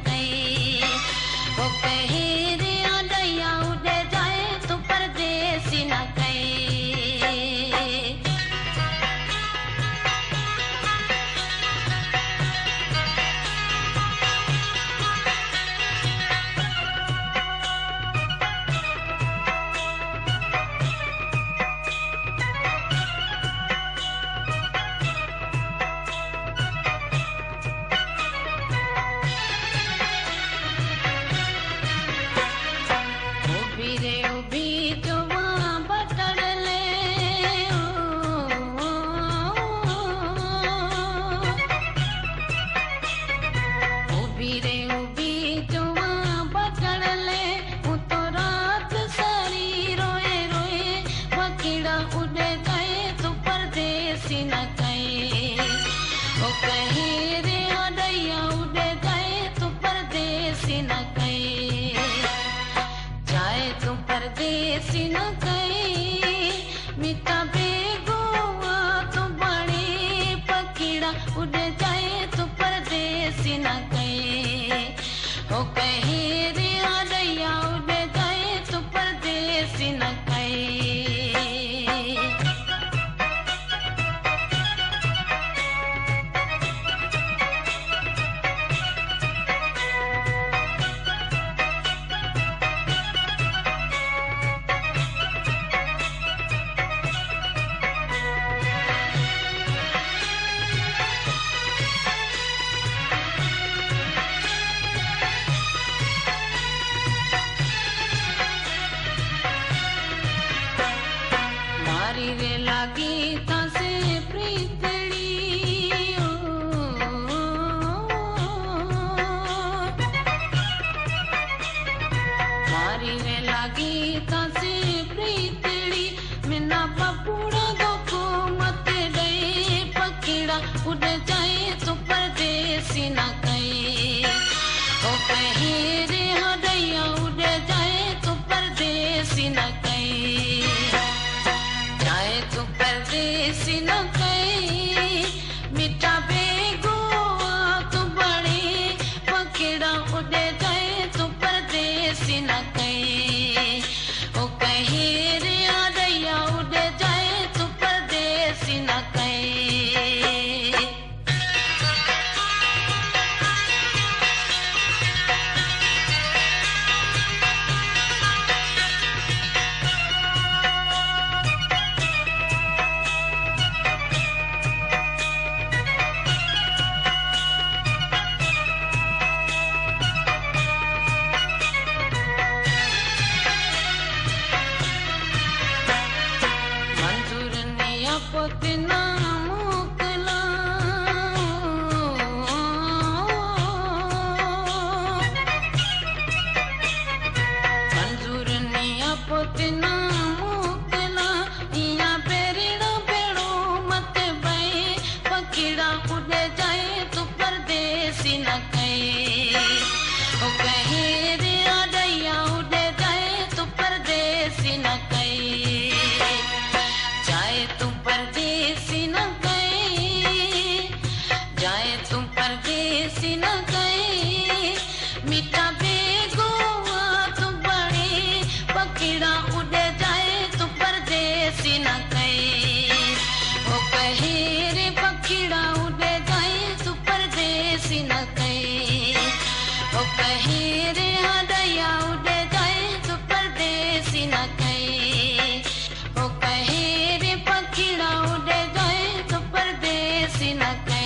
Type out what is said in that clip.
कई। वो कहे रे दैया उड़े जाए तो परदेसी न कई। परदेसी न कई मिटा बेगुआ तो बड़ी पकीड़ा उड़ जाए तो परदेसी न कई। ओ कहे रे दैया उड़ जाए तो परदेसी न कई। रे लागी तासे प्रीतड़ी मारी रे लागी तासे प्रीतड़ी मिना पपूड़ा दोको मत गए पकीड़ा उड़ जाए तो परदेसी न कई। ओ कहे रे दैया उड़ जाए तो परदेसी न कई। तो परदेसी न कई मिटा बेगुआ तो बड़ी पकीड़ा उड़ जाए तो परदेसी न कई। ओ कहे रे दैया उड़ जाए तो परदेसी न कई। पोतना मोकला मंजूर निया पोतना मोकला इया पेरिड़ा पेड़ो मत बई पकीड़ा उड़ जाए तो परदेसी न कई। ओ कहे रे दैया उड़ जाए तो परदेसी न कई। जाए तुम परदेसी न कई जाए तुम परदेसी न कई मिटा बेगुआ तो बड़ी पकीड़ा उड़ जाए तो परदेसी न कई। ओ कहे रे पकीड़ा उड़ जाए तो परदेसी न कई। ओ कहे रे दैया उड़ जाए तो परदेसी न कई। ओ कहे रे पकीड़ा उड़ जाए तो परदेसी न कई।